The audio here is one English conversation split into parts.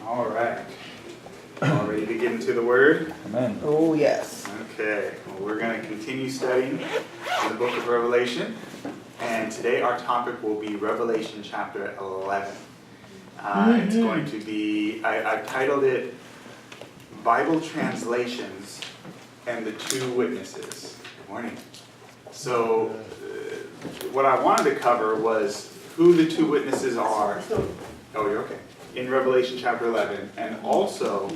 All right. All ready to get into the Word? Amen. Oh, yes. Okay. Well, we're going to continue studying the book of Revelation. And today our topic will be Revelation chapter 11. It's going to be, I've titled it Bible Translations and the Two Witnesses. Good morning. So, what I wanted to cover was who the two witnesses are. Oh, you're okay. In Revelation chapter 11, and also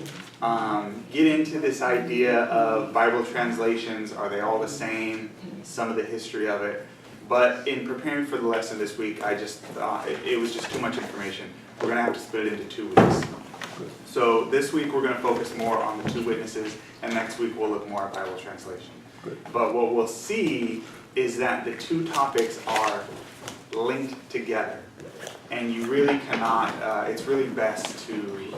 get into this idea of Bible translations. Are they all the same? Some of the history of it. But in preparing for the lesson this week, I just thought it was just too much information. We're going to have to split it into 2 weeks. So this week we're going to focus more on the two witnesses, and next week we'll look more at Bible translation. But what we'll see is that the two topics are linked together. And you really cannot, it's really best to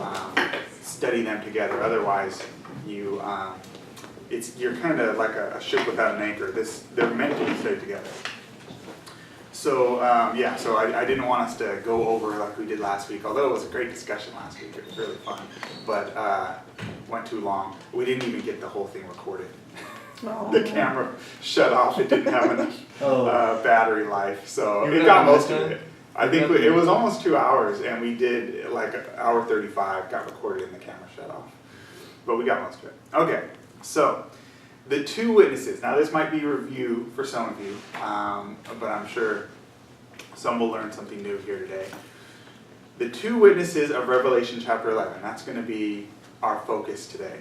study them together. Otherwise, you're kind of like a ship without an anchor. They're meant to be studied together. So, so I didn't want us to go over like we did last week, although it was a great discussion last week. It was really fun, but went too long. We didn't even get the whole thing recorded. The camera shut off. It didn't have enough battery life, so it got most of it. I think it was almost 2 hours, and we did like an hour 35, got recorded and the camera shut off. But we got most of it. Okay, so the two witnesses. Now this might be a review for some of you, but I'm sure some will learn something new here today. The two witnesses of Revelation chapter 11, that's going to be our focus today.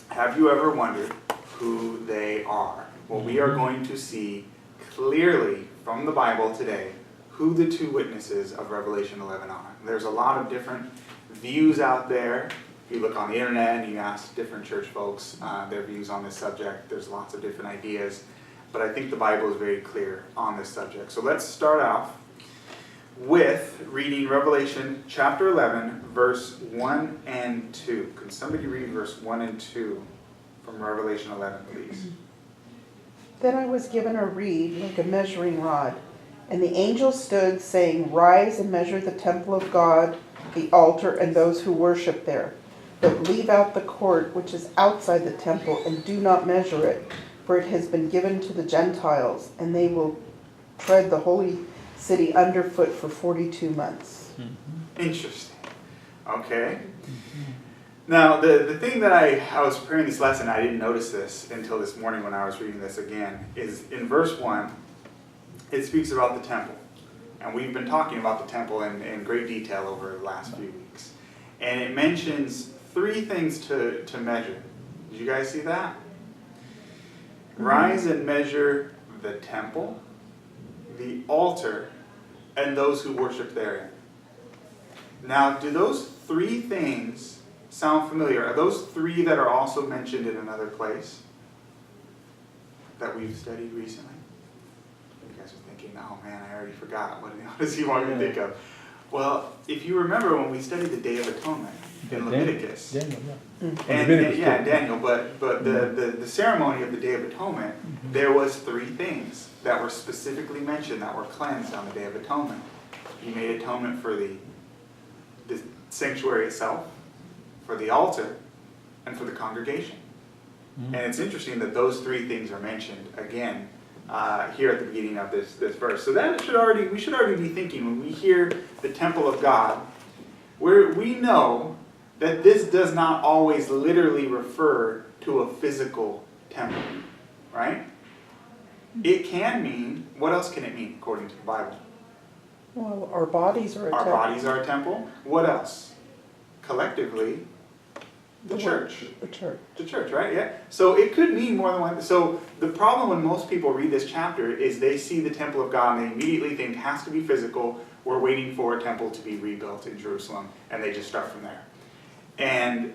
Have you ever wondered who they are? Well, we are going to see clearly from the Bible today who the two witnesses of Revelation 11 are. There's a lot of different views out there. If you look on the internet and you ask different church folks their views on this subject, there's lots of different ideas. But I think the Bible is very clear on this subject. So let's start off with reading Revelation chapter 11, verse 1 and 2. Can somebody read verse 1 and 2 from Revelation 11, please? Then I was given a reed like a measuring rod, and the angel stood, saying, "Rise and measure the temple of God, the altar, and those who worship there. But leave out the court which is outside the temple, and do not measure it, for it has been given to the Gentiles, and they will tread the holy city underfoot for 42 months." Interesting. Okay. Now, the thing that I was preparing this lesson, I didn't notice this until this morning when I was reading this again, is in verse 1, it speaks about the temple. And we've been talking about the temple in great detail over the last few weeks. And it mentions 3 things to measure. Did you guys see that? Rise and measure the temple, the altar, and those who worship therein. Now, do those 3 things sound familiar? Are those 3 that are also mentioned in another place that we've studied recently? You guys are thinking, oh man, I already forgot. What does he want me to think of? Well, if you remember when we studied the Day of Atonement in Leviticus. Daniel, And Daniel, but the ceremony of the Day of Atonement, there was 3 things that were specifically mentioned that were cleansed on the Day of Atonement. He made atonement for the sanctuary itself, for the altar, and for the congregation. And it's interesting that those 3 things are mentioned again here at the beginning of this verse. So that we should already be thinking when we hear the temple of God, where we know that this does not always literally refer to a physical temple, right? It can mean, what else can it mean according to the Bible? Well, our bodies are a Our temple. bodies are a temple. What else? Collectively, the church. The church. The church, right? Yeah. So it could mean more than one. So the problem when most people read this chapter is they see the temple of God and they immediately think it has to be physical. We're waiting for a temple to be rebuilt in Jerusalem, and they just start from there. And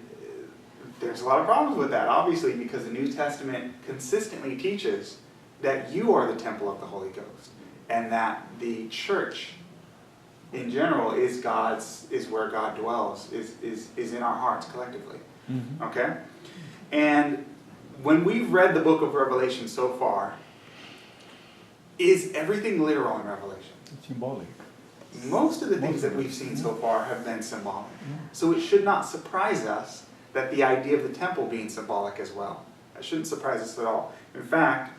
there's a lot of problems with that, obviously, because the New Testament consistently teaches that you are the temple of the Holy Ghost, and that the church in general is where God dwells, is in our hearts collectively. Okay? And when we've read the book of Revelation so far, is everything literal in Revelation? It's symbolic. Most of the things that we've seen so far have been symbolic. So it should not surprise us that the idea of the temple being symbolic as well. That shouldn't surprise us at all. In fact,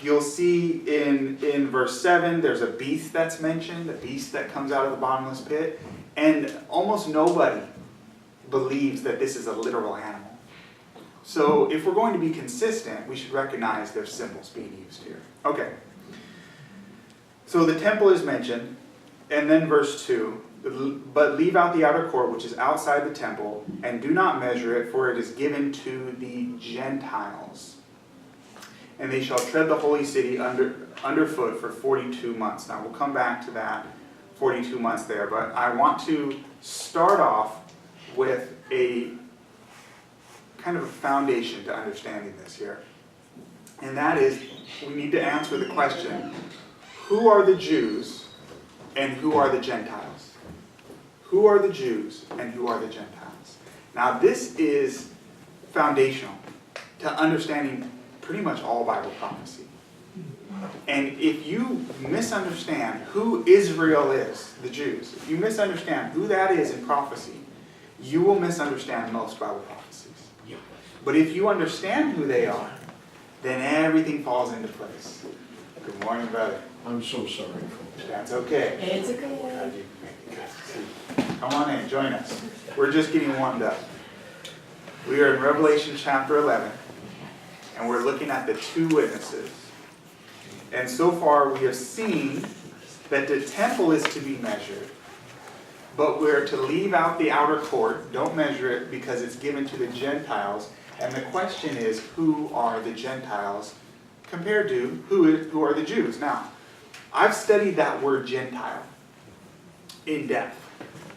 you'll see in verse 7, there's a beast that's mentioned, a beast that comes out of the bottomless pit, and almost nobody believes that this is a literal animal. So if we're going to be consistent, we should recognize there's symbols being used here. Okay. So the temple is mentioned, and then verse 2, but leave out the outer court which is outside the temple, and do not measure it, for it is given to the Gentiles. And they shall tread the holy city underfoot for 42 months. Now we'll come back to that 42 months there, but I want to start off with a kind of a foundation to understanding this here. And that is, we need to answer the question, who are the Jews and who are the Gentiles? Who are the Jews and who are the Gentiles? Now this is foundational to understanding pretty much all Bible prophecy. And if you misunderstand who Israel is, the Jews, if you misunderstand who that is in prophecy, you will misunderstand most Bible prophecies. But if you understand who they are, then everything falls into place. Good morning, brother. I'm so sorry. That's okay. It's okay. Come on in, join us. We're just getting warmed up. We are in Revelation chapter 11, and we're looking at the two witnesses. And so far we have seen that the temple is to be measured, but we're to leave out the outer court. Don't measure it because it's given to the Gentiles. And the question is, who are the Gentiles compared to who are the Jews? Now, I've studied that word Gentile in depth.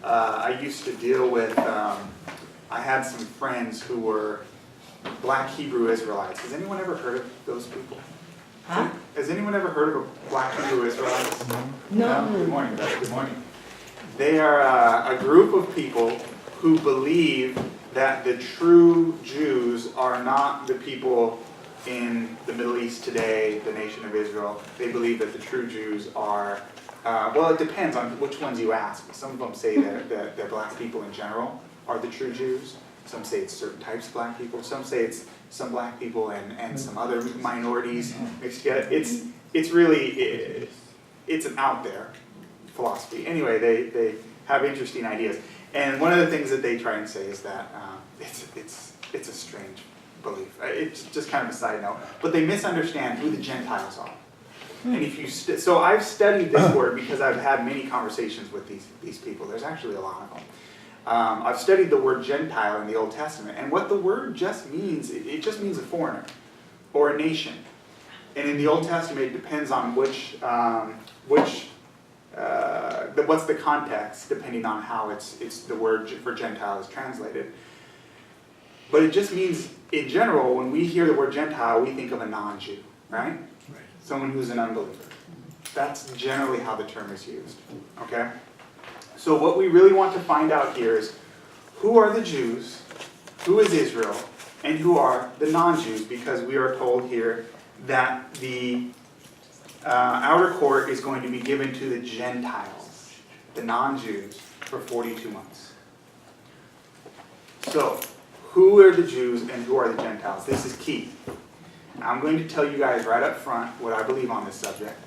I used to deal with, I had some friends who were black Hebrew Israelites. Has anyone ever heard of those people? Huh? Has anyone ever heard of a black Hebrew Israelites? No. Good morning, brother. Good morning. They are a group of people who believe that the true Jews are not the people in the Middle East today, the nation of Israel. They believe that the true Jews are, well, it depends on which ones you ask. Some of them say that black people in general are the true Jews. Some say it's certain types of black people. Some say it's some black people and some other minorities mixed together. It's really, it's an out there philosophy. Anyway, they have interesting ideas. And one of the things that they try and say is that it's a strange belief. It's just kind of a side note. But they misunderstand who the Gentiles are. And if you so I've studied this word because I've had many conversations with these people. There's actually a lot of them. I've studied the word Gentile in the Old Testament, and what the word just means, it just means a foreigner or a nation. And in the Old Testament, it depends on what's the context, depending on how it's the word for Gentile is translated. But it just means, in general, when we hear the word Gentile, we think of a non-Jew, right? Someone who's an unbeliever. That's generally how the term is used, okay? So what we really want to find out here is, who are the Jews, who is Israel, and who are the non-Jews? Because we are told here that the outer court is going to be given to the Gentiles, the non-Jews, for 42 months. So, who are the Jews and who are the Gentiles? This is key. Now, I'm going to tell you guys right up front what I believe on this subject.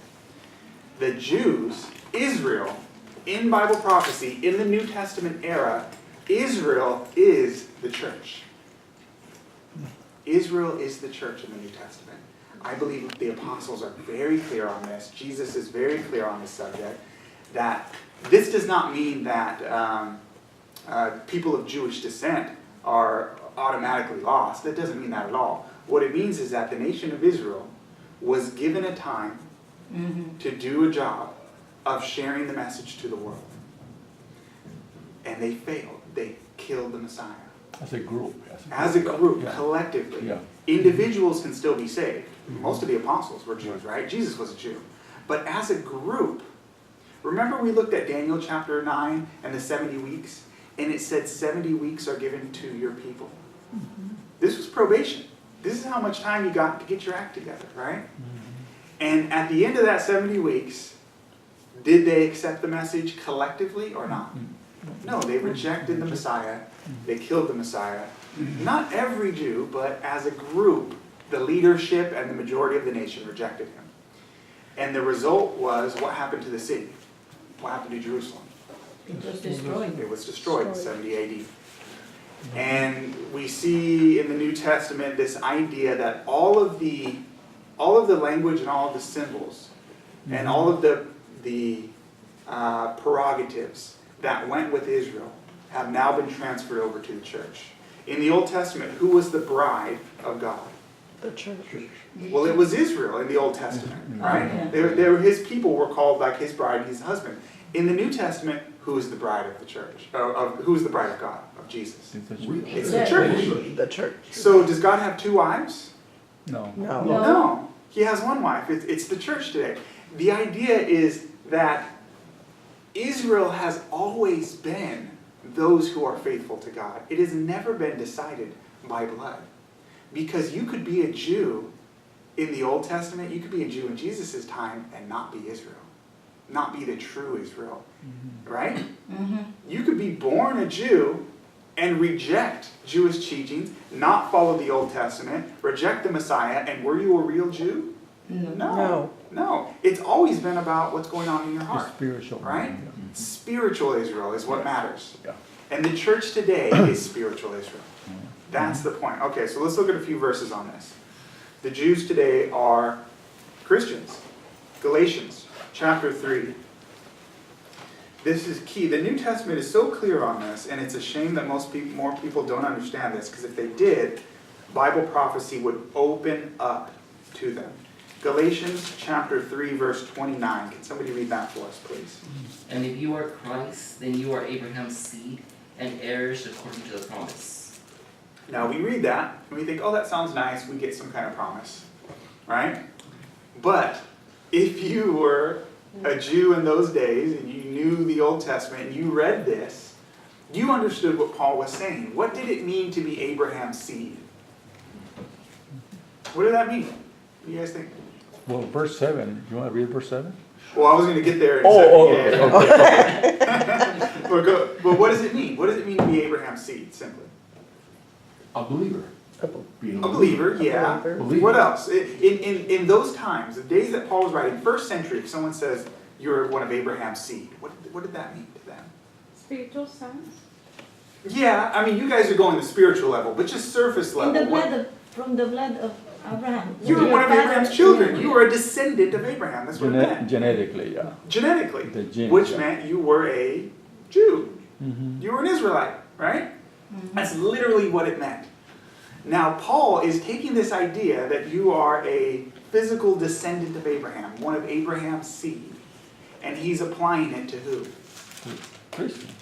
The Jews, Israel, in Bible prophecy, in the New Testament era, Israel is the church. Israel is the church in the New Testament. I believe the apostles are very clear on this. Jesus is very clear on this subject. That this does not mean that people of Jewish descent are automatically lost. That doesn't mean that at all. What it means is that the nation of Israel was given a time to do a job of sharing the message to the world. And they failed. They killed the Messiah. As a group. As a group, yeah. collectively. Yeah. Individuals can still be saved. Most of the apostles were Jews, right? Jesus was a Jew. But as a group, remember we looked at Daniel chapter 9 and the 70 weeks? And it said 70 weeks are given to your people. This was probation. This is how much time you got to get your act together, right? And at the end of that 70 weeks, Did they accept the message collectively or not? No, they rejected the Messiah. They killed the Messiah. Not every Jew, but as a group, the leadership and the majority of the nation rejected him. And the result was, what happened to the city? What happened to Jerusalem? It was destroyed. It was destroyed in 70 AD. And we see in the New Testament this idea that all of the language and all of the symbols and all of the prerogatives that went with Israel have now been transferred over to the church. In the Old Testament, who was the bride of God? The church. Well, it was Israel in the Old Testament, right? yeah. They were his people were called like his bride, his husband. In the New Testament, who is the bride of the church? Who is the bride of God, of Jesus? It's the church. The church. So does God have two wives? No. No. No. No. He has one wife. It's the church today. The idea is that Israel has always been those who are faithful to God. It has never been decided by blood. Because you could be a Jew in the Old Testament, you could be a Jew in Jesus' time and not be Israel. Not be the true Israel. Right? You could be born a Jew and reject Jewish teachings, not follow the Old Testament, reject the Messiah, and were you a real Jew? No. No. It's always been about what's going on in your The heart. spiritual. Right? Spiritual Israel is what matters. Yeah. And the church today is spiritual Israel. That's the point. Okay, so let's look at a few verses on this. The Jews today are Christians. Galatians chapter 3. This is key. The New Testament is so clear on this, and it's a shame that more people don't understand this, because if they did, Bible prophecy would open up to them. Galatians chapter 3, verse 29. Can somebody read that for us, please? And if you are Christ, then you are Abraham's seed and heirs according to the promise. Now we read that, and we think, oh, that sounds nice, we get some kind of promise, right? But if you were a Jew in those days, and you knew the Old Testament, and you read this, you understood what Paul was saying. What did it mean to be Abraham's seed? What did that mean? What do you guys think? Well, verse 7. You want to read verse 7? Well, I was going to get there in a Oh, second. okay. But what does it mean? What does it mean to be Abraham's seed, simply? A believer. Being A believer, yeah. Believer. What else? In those times, the days that Paul was writing, first century, if someone says you're one of Abraham's seed, what did that mean to them? Spiritual sons? Yeah, I mean, you guys are going the spiritual level, but just surface In level. the blood of, from the blood of Abraham. You were one of Abraham's children. You were a descendant of Abraham. That's what it meant. Genetically, yeah. Genetically. The genes, Which yeah. meant you were a Jew. Mm-hmm. You were an Israelite, right? That's literally what it meant. Now, Paul is taking this idea that you are a physical descendant of Abraham, one of Abraham's seed, and he's applying it to who? Christians.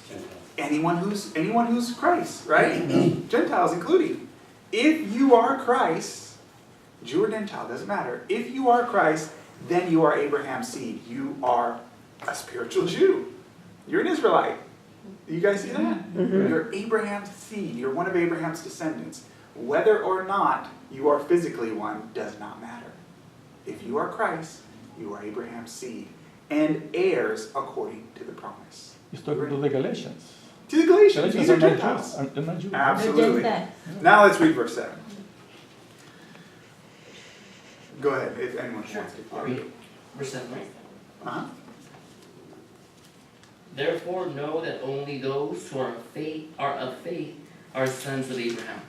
Anyone who's Christ, right? Gentiles including. If you are Christ, Jew or Gentile, doesn't matter. If you are Christ, then you are Abraham's seed. You are a spiritual Jew. You're an Israelite. You guys see that? You're Abraham's seed. You're one of Abraham's descendants. Whether or not you are physically one does not matter. If you are Christ, you are Abraham's seed and heirs according to the promise. He's talking to the Galatians. To the Galatians, these are not Gentiles. Jews. They're not Jews. Absolutely. Gentiles. Now let's read verse 7. Go ahead, if anyone wants to. I'll read verse 7, right? Uh-huh. Therefore know that only those who are of faith are sons of Abraham.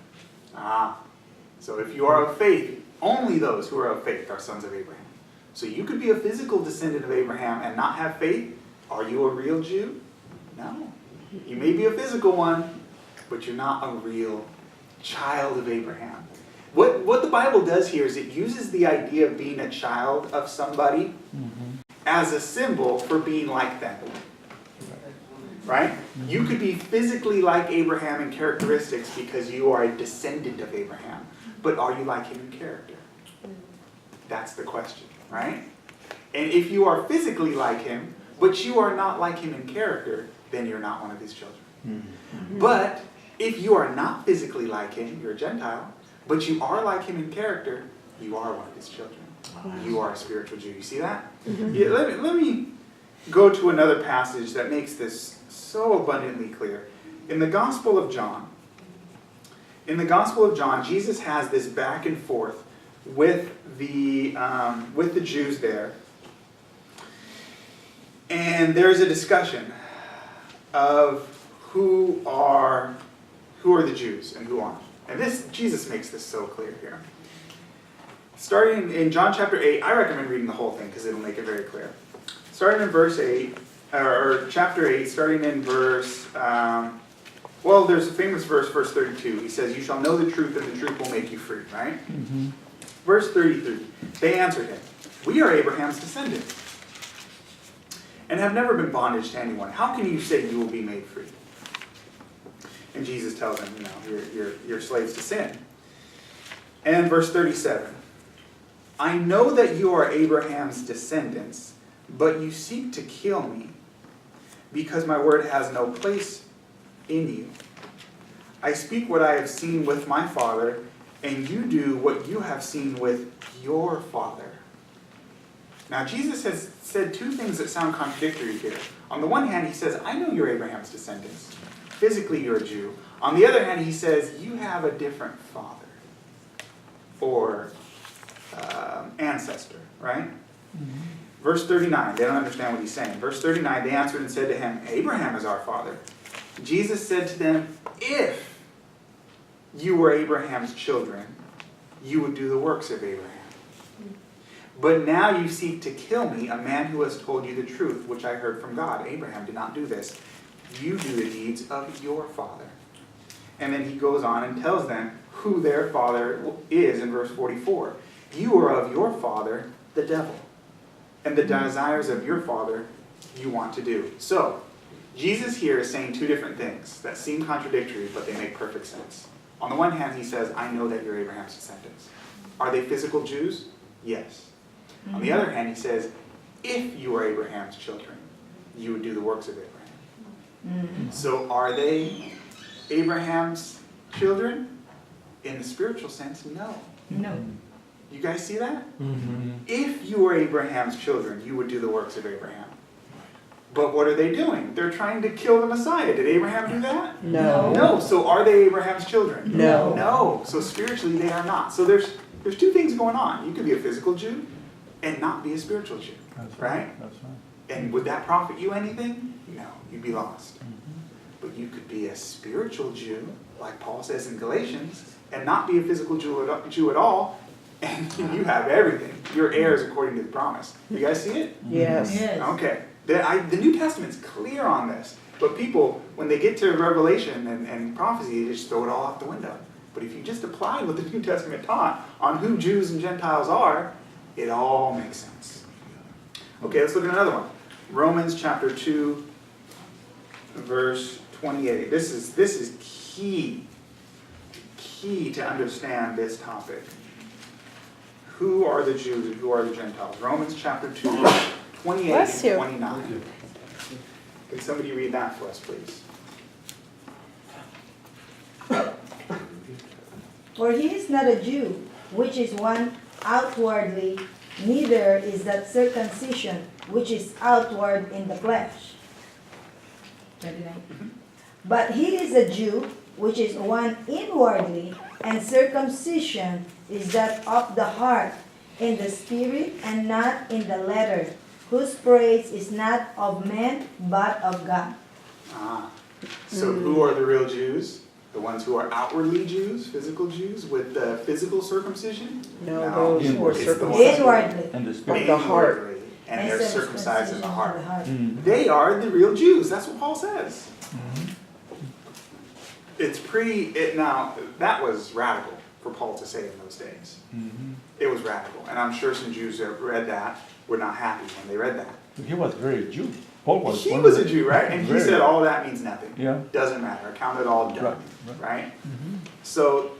So if you are of faith, only those who are of faith are sons of Abraham. So you could be a physical descendant of Abraham and not have faith. Are you a real Jew? No. You may be a physical one, but you're not a real child of Abraham. What the Bible does here is it uses the idea of being a child of somebody as a symbol for being like them. Right? You could be physically like Abraham in characteristics because you are a descendant of Abraham. But are you like him in character? That's the question, right? And if you are physically like him, but you are not like him in character, then you're not one of his children. But if you are not physically like him, you're a Gentile, but you are like him in character, you are one of his children. You are a spiritual Jew. You see that? Yeah, let me go to another passage that makes this so abundantly clear. In the Gospel of John, Jesus has this back and forth with the Jews there. And there's a discussion of who are the Jews and who aren't. And Jesus makes this so clear here. Starting in John chapter 8, I recommend reading the whole thing because it'll make it very clear. Starting in verse 8, or chapter 8, starting in verse, there's a famous verse 32. He says, "You shall know the truth, and the truth will make you free," right? Mm-hmm. Verse 33, they answered him, "We are Abraham's descendants, and have never been bondage to anyone. How can you say you will be made free?" And Jesus tells them, you're slaves to sin. And verse 37, "I know that you are Abraham's descendants, but you seek to kill me, because my word has no place in you. I speak what I have seen with my father, and you do what you have seen with your father." Now, Jesus has said two things that sound contradictory here. On the one hand, he says, "I know you're Abraham's descendants. Physically, you're a Jew." On the other hand, he says, "You have a different father," or ancestor, right? Mm-hmm. Verse 39, they don't understand what he's saying. Verse 39, they answered and said to him, "Abraham is our father." Jesus said to them, "If you were Abraham's children, you would do the works of Abraham. But now you seek to kill me, a man who has told you the truth, which I heard from God. Abraham did not do this. You do the deeds of your father." And then he goes on and tells them who their father is in verse 44. "You are of your father, the devil, and the desires of your father you want to do." So, Jesus here is saying two different things that seem contradictory, but they make perfect sense. On the one hand, he says, "I know that you're Abraham's descendants." Are they physical Jews? Yes. On the other hand, he says, "If you were Abraham's children, you would do the works of Abraham." So are they Abraham's children? In the spiritual sense, no. No. You guys see that? Mm-hmm. If you were Abraham's children, you would do the works of Abraham. But what are they doing? They're trying to kill the Messiah. Did Abraham do that? No. No. So are they Abraham's children? No. No. So spiritually they are not. So there's two things going on. You could be a physical Jew and not be a spiritual Jew. That's Right? That's right. And would that profit you anything? No. You'd be lost. Mm-hmm. But you could be a spiritual Jew, like Paul says in Galatians, and not be a physical Jew at all, and you have everything. You're heirs according to the promise. You guys see it? Yes. Yes. Okay. The New Testament's clear on this. But people, when they get to Revelation and prophecy, they just throw it all out the window. But if you just apply what the New Testament taught on who Jews and Gentiles are, it all makes sense. Okay, let's look at another one. Romans chapter 2, verse 28. This is key to understand this topic. Who are the Jews and who are the Gentiles? Romans chapter 2, 28 Bless and you. 29. Can somebody read that for us, please? For he is not a Jew, which is one outwardly, neither is that circumcision, which is outward in the flesh. 39. But he is a Jew, which is one inwardly, and circumcision is that of the heart, in the spirit and not in the letter, whose praise is not of men, but of God. So who are the real Jews? The ones who are outwardly Jews, physical Jews, with the physical circumcision? No, those who are It's the ones circumcised. Inwardly. And the Of spirit. the heart. Inwardly, and they're circumcised in the heart. Mm. They are the real Jews. That's what Paul says. Mhm. Now, that was radical for Paul to say in those days. Mhm. It was radical. And I'm sure some Jews that read that were not happy when they read that. He was very Jew. Paul was. He one was of a the- Jew, right? And he very- said all that means nothing. Yeah. Doesn't matter. Count it all done. Right, Right? Mhm. So,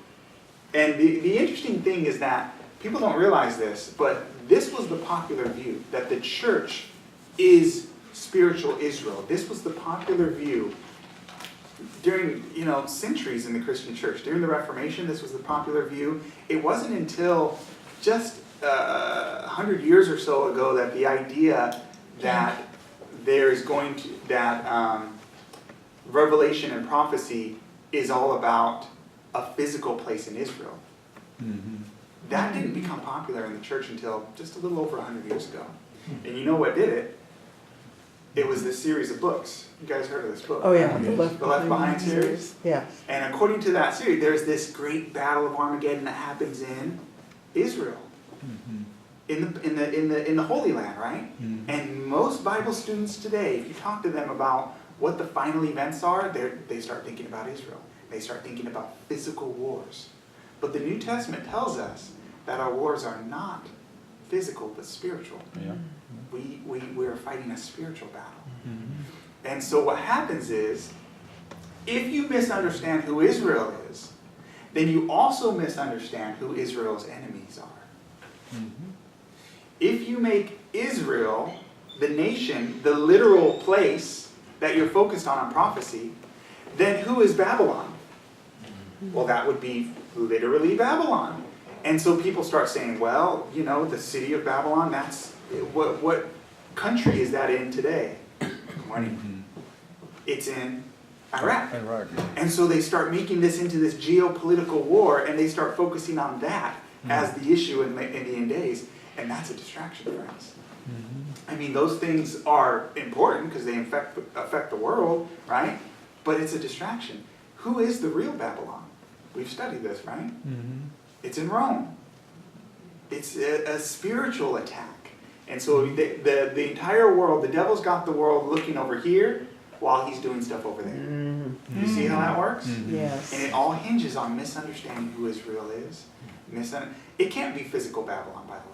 and the interesting thing is that people don't realize this, but this was the popular view, that the church is spiritual Israel. This was the popular view during, centuries in the Christian church. During the Reformation, this was the popular view. It wasn't until just 100 years or so ago that the idea that there's going to, that Revelation and prophecy is all about a physical place in Israel. That didn't become popular in the church until just a little over 100 years ago. And you know what did it? It was this series of books. You guys heard of this book? Oh, yeah, right? the Left Behind series. Yeah. And according to that series, there's this great battle of Armageddon that happens in Israel, in the Holy Land, right? And most Bible students today, if you talk to them about what the final events are, they start thinking about Israel. They start thinking about physical wars. But the New Testament tells us that our wars are not physical but spiritual. Yeah. We are fighting a spiritual battle. And so what happens is, if you misunderstand who Israel is, then you also misunderstand who Israel's enemies are. If you make Israel, the nation, the literal place that you're focused on prophecy, then who is Babylon? Well, that would be literally Babylon. And so people start saying, well, you know, the city of Babylon, that's, what country is that in today? Good morning. It's in Iraq. Iraq. And so they start making this into this geopolitical war, and they start focusing on that as the issue in the end days. And that's a distraction, friends. I mean, those things are important because they affect the world, right? But it's a distraction. Who is the real Babylon? We've studied this, right? It's in Rome. It's a spiritual attack. And so the entire world, the devil's got the world looking over here while he's doing stuff over there. You see how that works? Yes. And it all hinges on misunderstanding who Israel is. It can't be physical Babylon, by the way.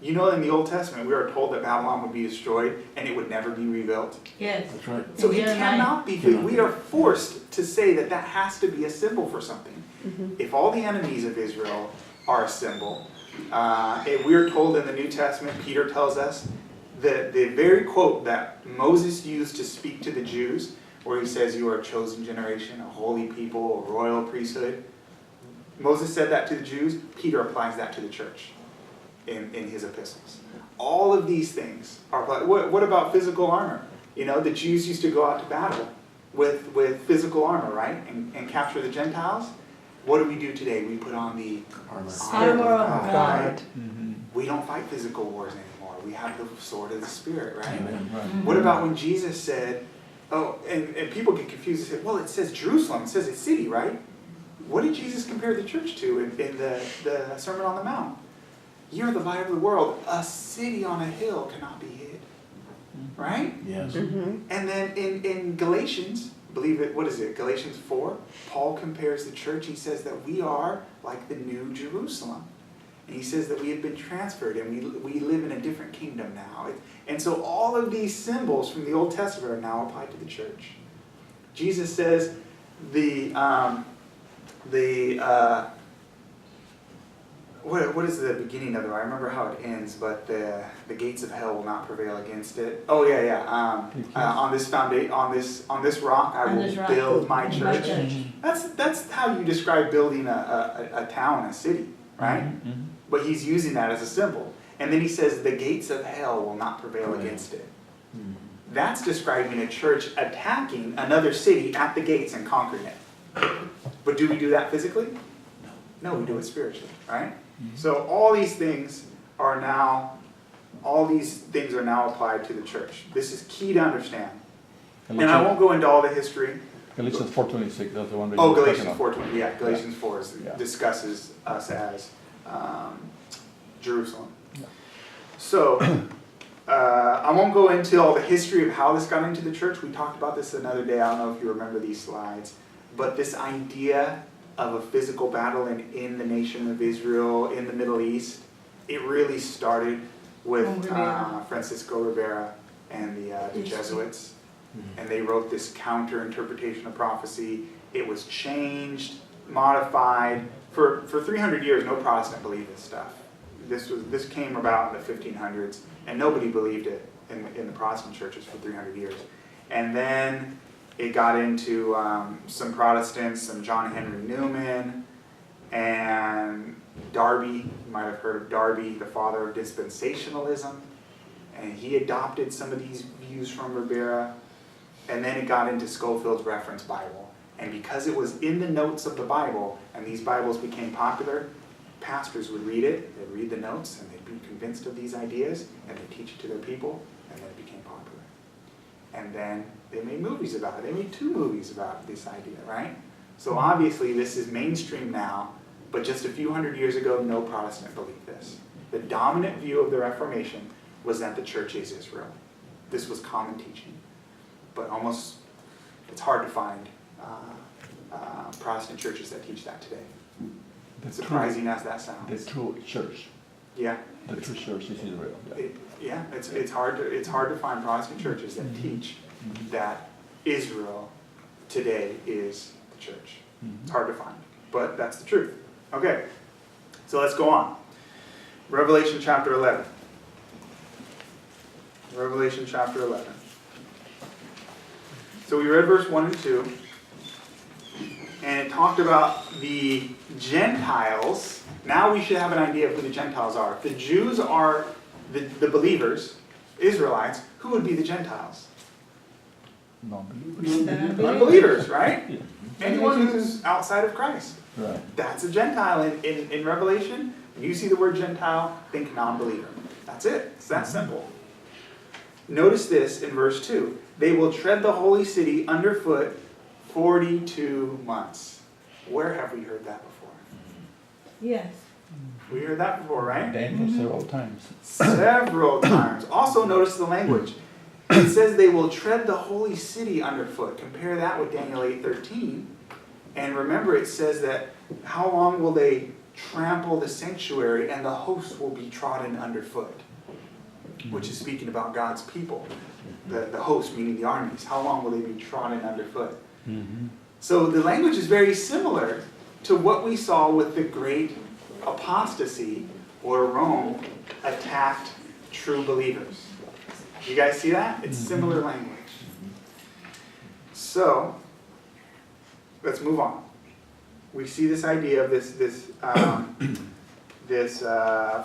You know, in the Old Testament, we are told that Babylon would be destroyed and it would never be rebuilt. Yes. That's right. So it Jeremiah. cannot be. We are forced to say that that has to be a symbol for something. If all the enemies of Israel are a symbol, and we're told in the New Testament, Peter tells us, the very quote that Moses used to speak to the Jews, where he says, you are a chosen generation, a holy people, a royal priesthood. Moses said that to the Jews. Peter applies that to the church in his epistles. All of these things are applied. What about physical armor? You know, the Jews used to go out to battle with physical armor, right? And capture the Gentiles. What do we do today? We put on the Armor of God. God. We don't fight physical wars anymore. We have the sword of the Spirit, right? Right. What about when Jesus said, oh, and people get confused and say, well, it says Jerusalem, it says it's city, right? What did Jesus compare the church to in the Sermon on the Mount? You're the light of the world. A city on a hill cannot be hid, right? Yes. And then in Galatians, believe it, what is it, Galatians 4, Paul compares the church. He says that we are like the new Jerusalem. And he says that we have been transferred and we live in a different kingdom now. And so all of these symbols from the Old Testament are now applied to the church. Jesus says what is the beginning of it? I remember how it ends, but the gates of hell will not prevail against it. Oh yeah. On this foundation, on this rock, I will build my church. That's how you describe building a town, a city, right? But he's using that as a symbol. And then he says the gates of hell will not prevail against it. That's describing a church attacking another city at the gates and conquering it. But do we do that physically? No, we do it spiritually, right? So all these things are now applied to the church. This is key to understand. And I won't go into all the history. Galatians 4:26, that's the one that Oh, you're Galatians talking about. 4:20, yeah, Galatians 4 Yeah. discusses us as Jerusalem. So, I won't go into all the history of how this got into the church. We talked about this another day. I don't know if you remember these slides. But this idea of a physical battle in the nation of Israel, in the Middle East, it really started with Francisco Rivera and the Jesuits. And they wrote this counter-interpretation of prophecy. It was changed, modified. For 300 years, no Protestant believed this stuff. This came about in the 1500s, and nobody believed it in the Protestant churches for 300 years. And then it got into some Protestants, some John Henry Newman, and Darby. You might have heard of Darby, the father of dispensationalism. And he adopted some of these views from Ribera, and then it got into Scofield's Reference Bible. And because it was in the notes of the Bible, and these Bibles became popular, pastors would read it, they'd read the notes, and they'd be convinced of these ideas, and they'd teach it to their people, and then it became popular. And then they made movies about it. They made 2 movies about this idea, right? So obviously this is mainstream now, but just a few hundred years ago, no Protestant believed this. The dominant view of the Reformation was that the church is Israel. This was common teaching. But it's hard to find Protestant churches that teach that today. Surprising as that sounds. The true church. Yeah. The true church is Israel. Yeah. It's hard to find Protestant churches that teach that Israel today is the church. It's hard to find, but that's the truth. Okay, so let's go on. Revelation chapter 11. Revelation chapter 11. So we read verse 1 and 2, and it talked about the Gentiles. Now we should have an idea of who the Gentiles are. If the Jews are the believers, Israelites, who would be the Gentiles? Non-believers. Unbelievers, right? Yeah. Anyone who's outside of Christ. Right. That's a Gentile in Revelation. When you see the word Gentile, think non-believer. That's it. It's that simple. Notice this in verse 2. They will tread the holy city underfoot 42 months. Where have we heard that before? Yes. We heard that before, right? Daniel several times. Several times. Also notice the language. It says they will tread the holy city underfoot. Compare that with Daniel 8:13. And remember it says that how long will they trample the sanctuary and the host will be trodden underfoot? Which is speaking about God's people. The host, meaning the armies. How long will they be trodden underfoot? So the language is very similar to what we saw with the great apostasy where Rome attacked true believers. You guys see that? It's similar language. So, let's move on. We see this idea of this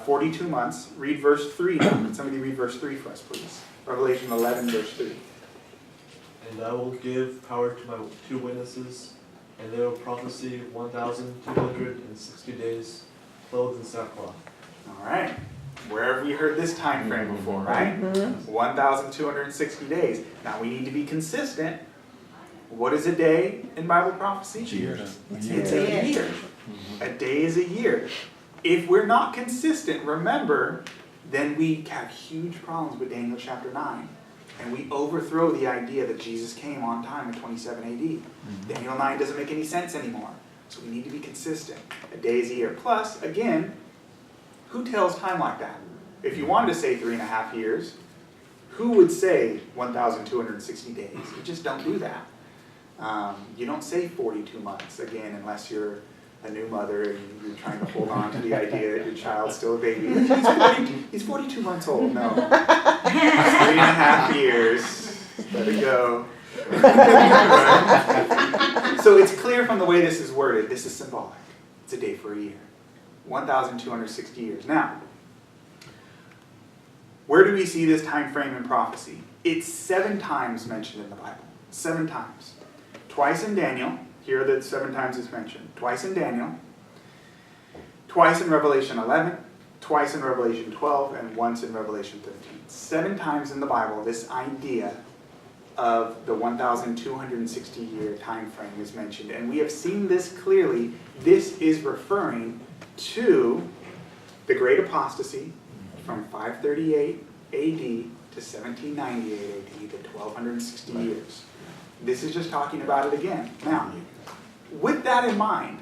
42 months. Read verse 3 now. Can somebody read verse 3 for us, please? Revelation 11, verse 3. And I will give power to my 2 witnesses, and they will prophesy 1,260 days, clothed in sackcloth. All right. Where have we heard this time frame before, right? 1,260 days. Now we need to be consistent. What is a day in Bible prophecy? Years. It's a year. A day is a year. If we're not consistent, remember, then we have huge problems with Daniel chapter 9. And we overthrow the idea that Jesus came on time in 27 AD. Daniel 9 doesn't make any sense anymore. So we need to be consistent. A day is a year. Plus, again, who tells time like that? If you wanted to say 3.5 years, who would say 1,260 days? You just don't do that. You don't say 42 months, again, unless you're a new mother and you're trying to hold on to the idea that your child's still a baby. He's 42 months old. No. 3.5 years. Let it go. So it's clear from the way this is worded, this is symbolic. It's a day for a year. 1,260 years. Now, where do we see this time frame in prophecy? It's 7 times mentioned in the Bible. 7 times. Twice in Daniel. Here are the 7 times it's mentioned. Twice in Daniel. Twice in Revelation 11. Twice in Revelation 12. And once in Revelation 13. 7 times in the Bible this idea of the 1,260 year time frame is mentioned. And we have seen this clearly. This is referring to the Great Apostasy from 538 AD to 1798 AD, the 1,260 years. This is just talking about it again. Now, with that in mind,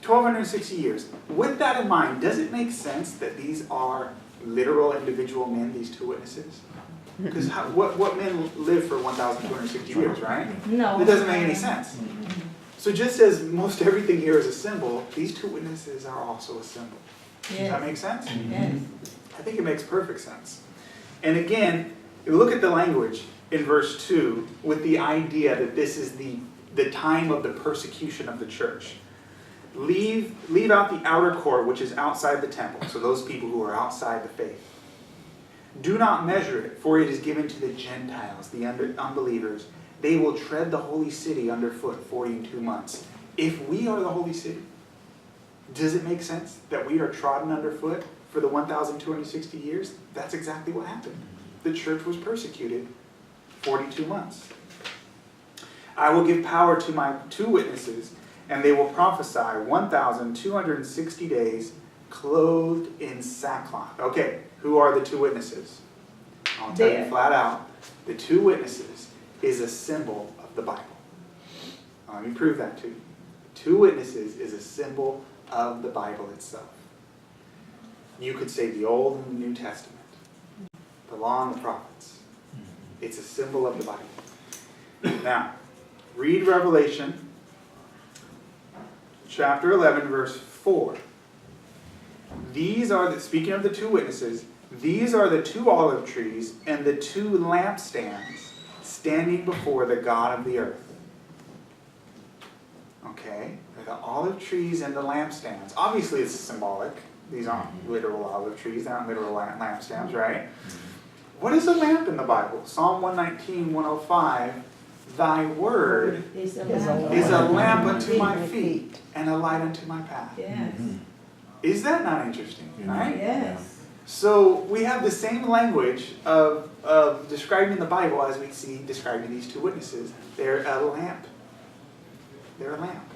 1,260 years, with that in mind, does it make sense that these are literal individual men, these 2 witnesses? Because what men live for 1,260 years, right? No. It doesn't make any sense. So just as most everything here is a symbol, these 2 witnesses are also a symbol. Does that make sense? Yes. I think it makes perfect sense. And again, look at the language in verse 2 with the idea that this is the time of the persecution of the church. Leave out the outer court, which is outside the temple, so those people who are outside the faith. Do not measure it, for it is given to the Gentiles, the unbelievers. They will tread the holy city underfoot 42 months. If we are the holy city, does it make sense that we are trodden underfoot for the 1,260 years? That's exactly what happened. The church was persecuted 42 months. I will give power to my 2 witnesses, and they will prophesy 1,260 days, clothed in sackcloth. Okay, who are the 2 witnesses? I'll tell you flat out. The 2 witnesses is a symbol of the Bible. Let me prove that to you. 2 witnesses is a symbol of the Bible itself. You could say the Old and the New Testament, the Law and the Prophets. It's a symbol of the Bible. Now, read Revelation chapter 11, verse 4. These are the, speaking of the 2 witnesses, these are the 2 olive trees and the 2 lampstands standing before the God of the earth. Okay, they're the olive trees and the lampstands. Obviously it's symbolic. These aren't literal olive trees, they're not literal lampstands, right? What is a lamp in the Bible? Psalm 119, 105. Thy word It's a Is lamp. is a lamp unto my feet and a light unto my path. Yes. Is that not interesting? Right? Yes. So we have the same language of describing the Bible as we see describing these 2 witnesses. They're a lamp. They're a lamp.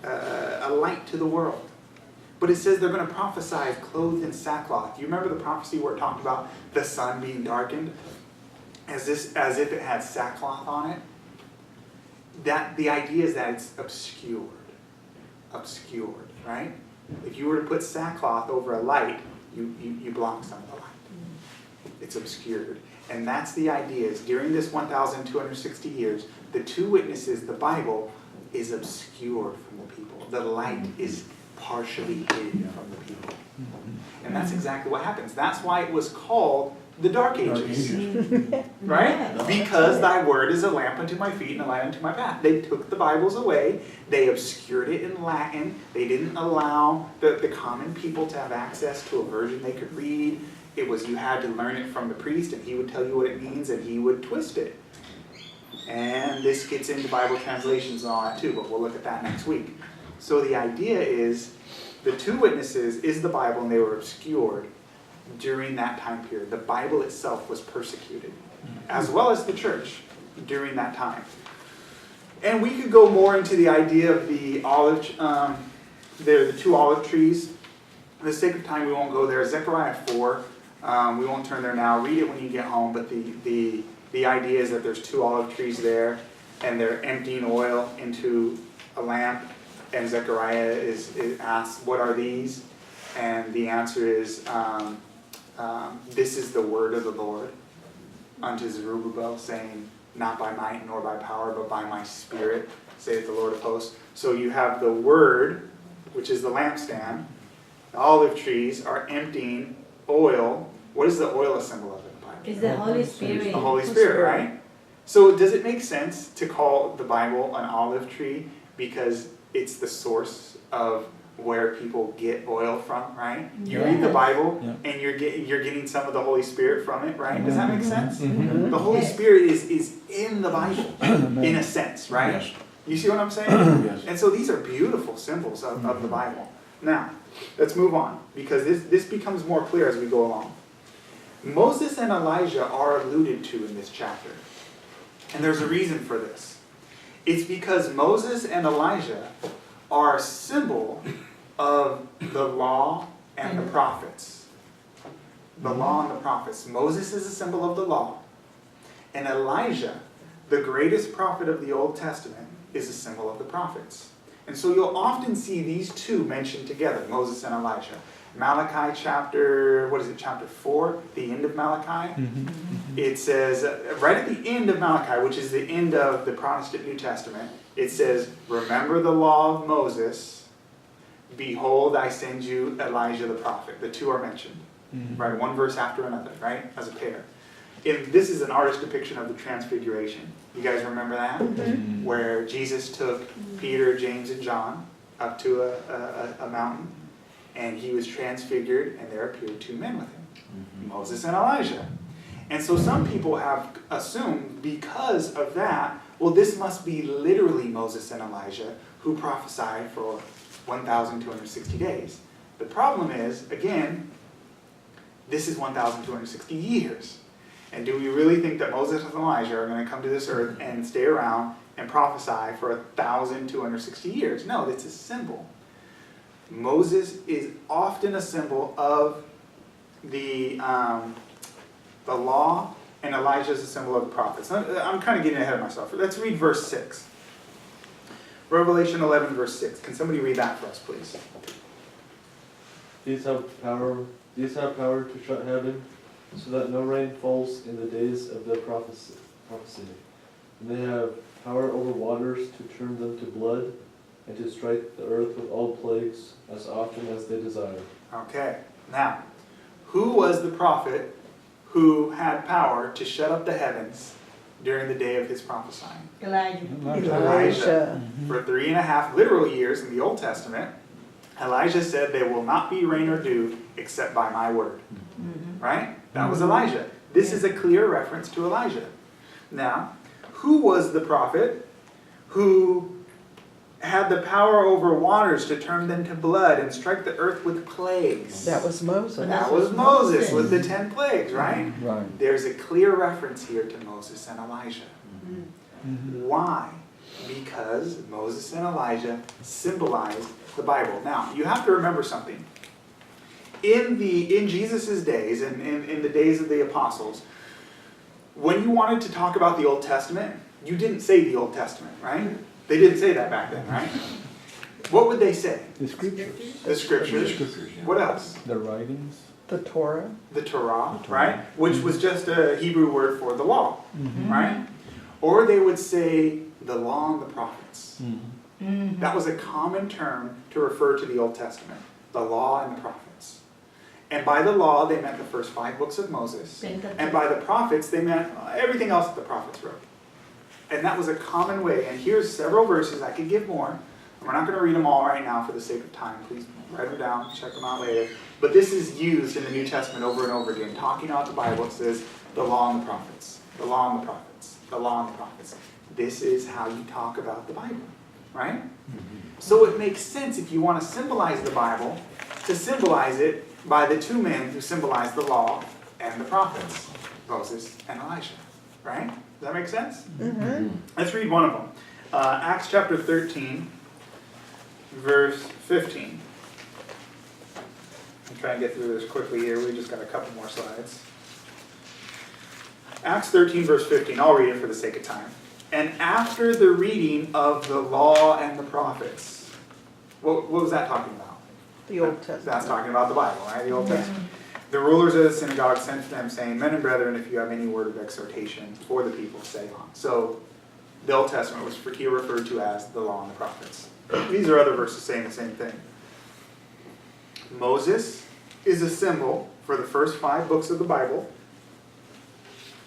A light to the world. But it says they're going to prophesy clothed in sackcloth. Do you remember the prophecy where it talked about the sun being darkened? As if it had sackcloth on it? That the idea is that it's obscured. Obscured, right? If you were to put sackcloth over a light, you block some of the light. It's obscured. And that's the idea, is during this 1,260 years, the 2 witnesses, the Bible, is obscured from the people. The light is partially hidden from the people. And that's exactly what happens. That's why it was called the Dark Ages. Right? Yeah. Because thy word is a lamp unto my feet and a light unto my path. They took the Bibles away. They obscured it in Latin. They didn't allow the common people to have access to a version they could read. It was, you had to learn it from the priest, and he would tell you what it means, and he would twist it. And this gets into Bible translations and all that too, but we'll look at that next week. So the idea is, the 2 witnesses is the Bible, and they were obscured during that time period. The Bible itself was persecuted, as well as the church during that time. And we could go more into the idea of the olive, the 2 olive trees. For the sake of time, we won't go there. Zechariah 4, we won't turn there now. Read it when you get home, but the idea is that there's 2 olive trees there, and they're emptying oil into a lamp, and Zechariah is asked, what are these? And the answer is, this is the word of the Lord unto Zerubbabel, saying, not by might nor by power, but by my spirit, saith the Lord of hosts. So you have the word, which is the lampstand. The olive trees are emptying oil. What is the oil a symbol of in the Bible? It's the Holy Spirit. The Holy Spirit, right? So does it make sense to call the Bible an olive tree because it's the source of where people get oil from, right? You read the Bible, and you're getting some of the Holy Spirit from it, right? Does that make sense? Mm-hmm. The Holy Spirit is in the Bible, in a sense, right? Yes. You see what I'm saying? Yes. And so these are beautiful symbols of the Bible. Now, let's move on, because this becomes more clear as we go along. Moses and Elijah are alluded to in this chapter. And there's a reason for this. It's because Moses and Elijah are a symbol of the law and the prophets. The law and the prophets. Moses is a symbol of the law. And Elijah, the greatest prophet of the Old Testament, is a symbol of the prophets. And so you'll often see these 2 mentioned together, Moses and Elijah. Malachi chapter 4, the end of Malachi. It says, right at the end of Malachi, which is the end of the Protestant New Testament, it says, remember the law of Moses, behold, I send you Elijah the prophet. The 2 are mentioned, right? One verse after another, right? As a pair. This is an artist's depiction of the Transfiguration. You guys remember that? Where Jesus took Peter, James, and John up to a mountain, and he was transfigured, and there appeared 2 men with him. Moses and Elijah. And so some people have assumed because of that, well, this must be literally Moses and Elijah who prophesied for 1,260 days. The problem is, again, this is 1,260 years. And do we really think that Moses and Elijah are going to come to this earth and stay around and prophesy for 1,260 years? No, it's a symbol. Moses is often a symbol of the law, and Elijah is a symbol of the prophets. I'm kind of getting ahead of myself. Let's read verse 6. Revelation 11, verse 6. Can somebody read that for us, please? These have power to shut heaven, so that no rain falls in the days of their prophecy. And they have power over waters to turn them to blood, and to strike the earth with all plagues as often as they desire. Okay. Now, who was the prophet who had power to shut up the heavens during the day of his prophesying? Elijah. Elijah. For 3.5 literal years in the Old Testament, Elijah said, there will not be rain or dew except by my word. Right? That was Elijah. This is a clear reference to Elijah. Now, who was the prophet who had the power over waters to turn them to blood and strike the earth with plagues? That was Moses. That was Moses with the 10 plagues, right? Right. There's a clear reference here to Moses and Elijah. Why? Because Moses and Elijah symbolize the Bible. Now, you have to remember something. In Jesus' days, and in the days of the apostles, when you wanted to talk about the Old Testament, you didn't say the Old Testament, right? They didn't say that back then, right? What would they say? The scriptures. The scriptures. The scriptures, yeah. What else? The writings. The Torah. The Torah, The Torah. right? Which was just a Hebrew word for the law, right? Or they would say the law and the prophets. That was a common term to refer to the Old Testament, the law and the prophets. And by the law, they meant the first 5 books of Moses. And by the prophets, they meant everything else that the prophets wrote. And that was a common way. And here's several verses. I could give more. We're not going to read them all right now for the sake of time. Please write them down, check them out later. But this is used in the New Testament over and over again. Talking about the Bible, it says the law and the prophets, the law and the prophets, the law and the prophets. This is how you talk about the Bible, right? So it makes sense if you want to symbolize the Bible, to symbolize it by the 2 men who symbolize the law and the prophets, Moses and Elijah, right? Does that make sense? Let's read one of them. Acts chapter 13, verse 15. I'm trying to get through this quickly here. We just got a couple more slides. Acts 13, verse 15. I'll read it for the sake of time. And after the reading of the law and the prophets, what was that talking about? The Old Testament. That's talking about the Bible, right? The Old Testament. The rulers of the synagogue sent to them, saying, Men and brethren, if you have any word of exhortation for the people, say on. So the Old Testament was here referred to as the law and the prophets. These are other verses saying the same thing. Moses is a symbol for the first 5 books of the Bible.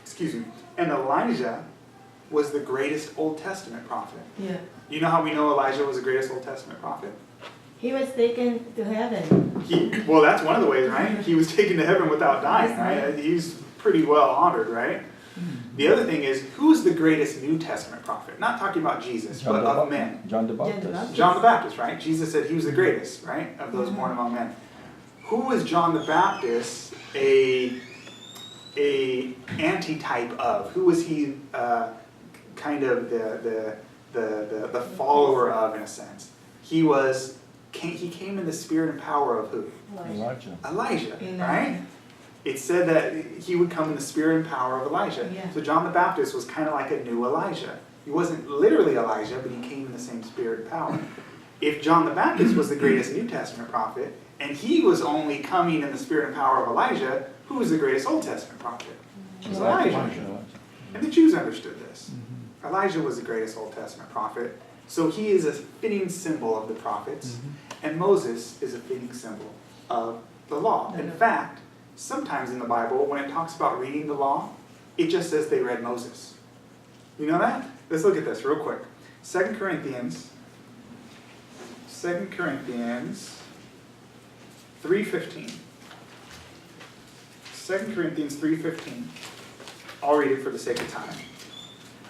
Excuse me. And Elijah was the greatest Old Testament prophet. Yeah. You know how we know Elijah was the greatest Old Testament prophet? He was taken to heaven. Well, that's one of the ways, right? He was taken to heaven without dying, right? He's pretty well honored, right? The other thing is, who's the greatest New Testament prophet? Not talking about Jesus, but of men. John the Baptist. John the Baptist, right? Jesus said he was the greatest, right? Of those born among men. Who was John the Baptist a antitype of? Who was he kind of the follower of, in a sense? He came in the spirit and power of who? Elijah, right? It said that he would come in the spirit and power of Elijah. Yeah. So John the Baptist was kind of like a new Elijah. He wasn't literally Elijah, but he came in the same spirit and power. If John the Baptist was the greatest New Testament prophet, and he was only coming in the spirit and power of Elijah, who was the greatest Old Testament prophet? It was Elijah. And the Jews understood this. Elijah was the greatest Old Testament prophet. So he is a fitting symbol of the prophets, and Moses is a fitting symbol of the law. In fact, sometimes in the Bible, when it talks about reading the law, it just says they read Moses. You know that? Let's look at this real quick. 2 Corinthians 3:15. 2 Corinthians 3:15. I'll read it for the sake of time.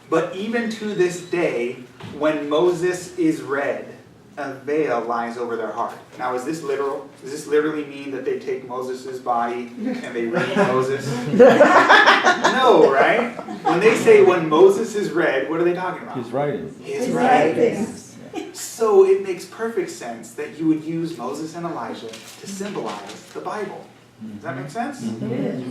But even to this day, when Moses is read, a veil lies over their heart. Now, is this literal? Does this literally mean that they take Moses' body and they read Moses? No, right? When they say when Moses is read, what are they talking about? He's writing. His His writings. So it makes perfect sense that you would use Moses and Elijah to symbolize the Bible. Does that make sense? Yes.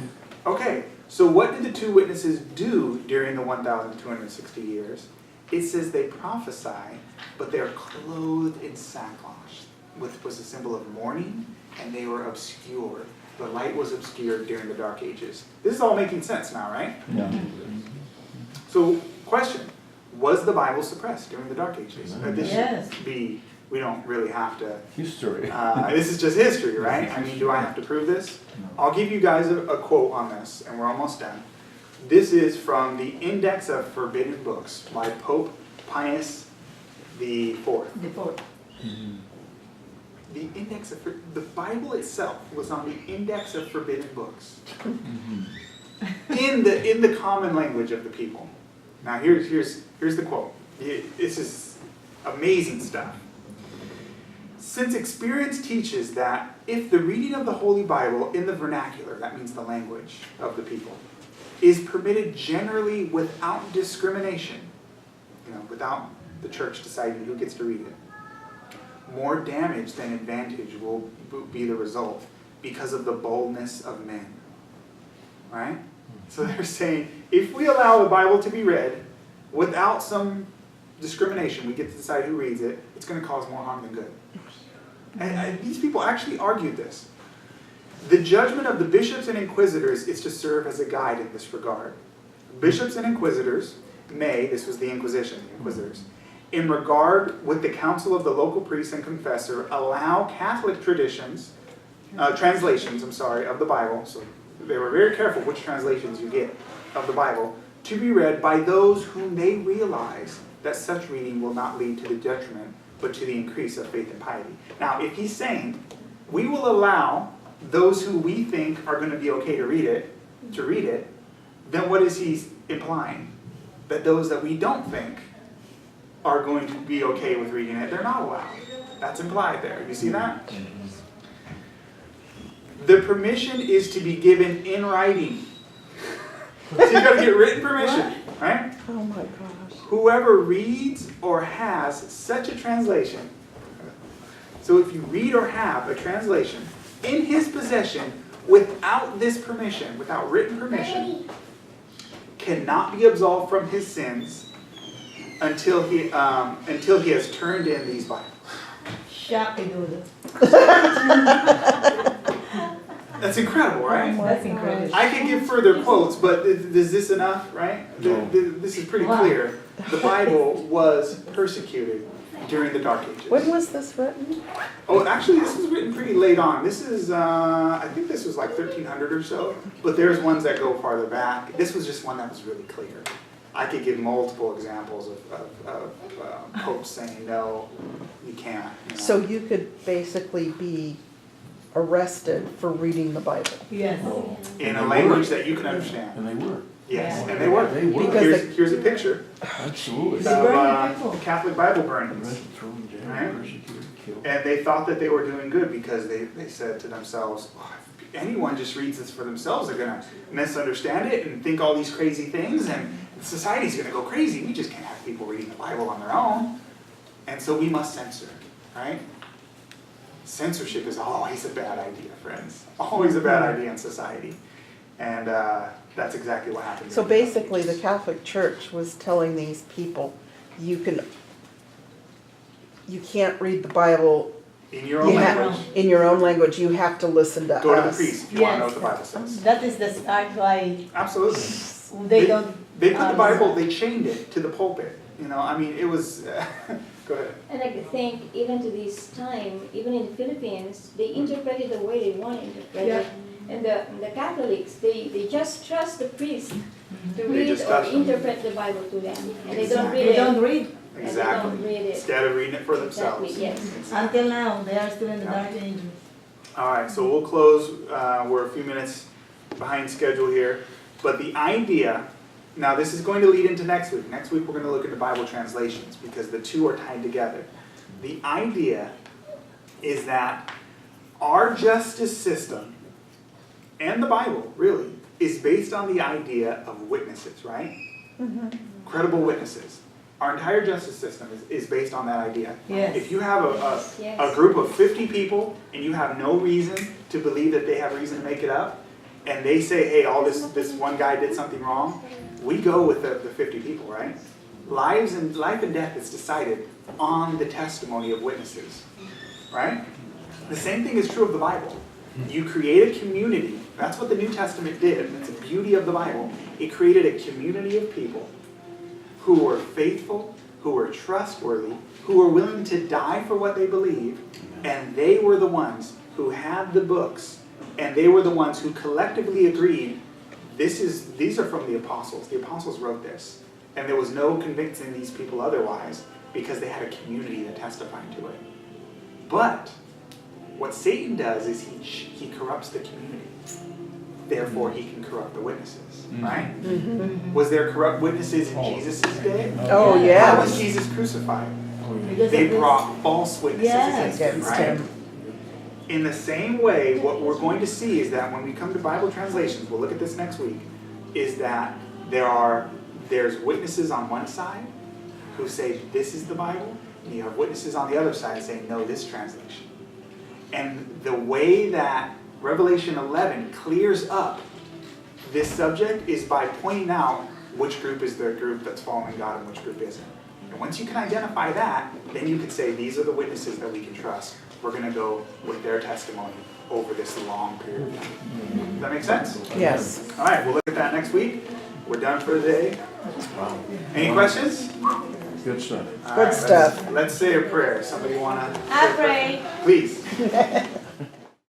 Okay, so what did the two witnesses do during the 1,260 years? It says they prophesy, but they are clothed in sackcloth, which was a symbol of mourning, and they were obscured. The light was obscured during the Dark Ages. This is all making sense now, right? Yeah. So, question. Was the Bible suppressed during the Dark Ages? This Yes. should be, we don't really have to, History. this is just history, right? I mean, do I have to prove this? I'll give you guys a quote on this, and we're almost done. This is from the Index of Forbidden Books by Pope Pius IV. Before. The Index of the Bible itself was on the Index of Forbidden Books in the common language of the people. Now here's the quote. This is amazing stuff. Since experience teaches that if the reading of the Holy Bible in the vernacular, that means the language of the people, is permitted generally without discrimination, without the church deciding who gets to read it, more damage than advantage will be the result because of the boldness of men. Right? So they're saying, if we allow the Bible to be read without some discrimination, we get to decide who reads it, it's going to cause more harm than good. And these people actually argued this. The judgment of the bishops and inquisitors is to serve as a guide in this regard. Bishops and inquisitors may, this was the Inquisition, the inquisitors, in regard with the council of the local priest and confessor, allow Catholic translations of the Bible, so they were very careful which translations you get of the Bible, to be read by those whom they realize that such reading will not lead to the detriment, but to the increase of faith and piety. Now, if he's saying, we will allow those who we think are going to be okay to read it, then what is he implying? That those that we don't think are going to be okay with reading it, they're not allowed. That's implied there. You see that? The permission is to be given in writing. So you got to get written permission, right? Oh my gosh. Whoever reads or has such a translation, so if you read or have a translation in his possession without this permission, without written permission, cannot be absolved from his sins until he has turned in these Bibles. Shapidudo. That's incredible, right? That's incredible. I can give further quotes, but is this enough, right? This is pretty clear. The Bible was persecuted during the Dark Ages. When was this written? Oh, actually, this was written pretty late on. This is, I think this was like 1300 or so, but there's ones that go farther back. This was just one that was really clear. I could give multiple examples of popes saying, no, you can't. So you could basically be arrested for reading the Bible. Yes. In a language that you can understand. And they were. Yes, Yeah. and they were. They were. Because Here's a picture Absolutely. They burned the of Bible. Catholic Bible burnings. Arrested, thrown in jail, Right. persecuted, killed. And they thought that they were doing good because they said to themselves, oh, if anyone just reads this for themselves, they're going to misunderstand it and think all these crazy things, and society's going to go crazy. We just can't have people reading the Bible on their own. And so we must censor, right? Censorship is always a bad idea, friends. Always a bad idea in society. And that's exactly what happened. So basically, the Catholic Church was telling these people, you can't read the Bible in your own language, in your own language. You have to listen to us. go to the priest if you want to know what the Bible Yes. says. That is the start why Absolutely. they don't. They put the Bible, they chained it to the pulpit. I mean, it was, go ahead. And I think even to this time, even in the Philippines, they interpret it the way they want to interpret Yeah. it. And the Catholics, they just trust the priest to They read just or trust them. interpret the Bible to them. And they don't Exactly. read They it. don't read. And they don't read it. Instead of reading it for themselves. Exactly, yes. Until now, they are still in the Yeah. Dark Ages. All right, so we'll close. We're a few minutes behind schedule here, but the idea, now this is going to lead into next week. Next week we're going to look into Bible translations because the two are tied together. The idea is that our justice system and the Bible, really, is based on the idea of witnesses, right? Credible witnesses. Our entire justice system is based on that idea. Yes. If you have a Yes. group of 50 people and you have no reason to believe that they have reason to make it up, and they say, hey, this one guy did something wrong, we go with the 50 people, right? Life and death is decided on the testimony of witnesses, right? The same thing is true of the Bible. You create a community. That's what the New Testament did. And it's the beauty of the Bible. It created a community of people who were faithful, who were trustworthy, who were willing to die for what they believe, and they were the ones who had the books, and they were the ones who collectively agreed, these are from the apostles. The apostles wrote this. And there was no convincing these people otherwise because they had a community that testified to it. But what Satan does is he corrupts the community. Therefore, he can corrupt the witnesses, right? Was there corrupt witnesses in Jesus' day? Oh, How yeah. was Jesus crucified? Because They of this- brought false witnesses Yes. against him, Against right? him. In the same way, what we're going to see is that when we come to Bible translations, we'll look at this next week, is that there's witnesses on one side who say this is the Bible, and you have witnesses on the other side saying no, this translation. And the way that Revelation 11 clears up this subject is by pointing out which group is the group that's following God and which group isn't. And once you can identify that, then you can say these are the witnesses that we can trust. We're going to go with their testimony over this long period of time. Does that make sense? Yes. All right, we'll look at that next week. We're done for the day. Any questions? Good stuff. All Good right, stuff. Let's say a prayer. Somebody want to? I pray. Please.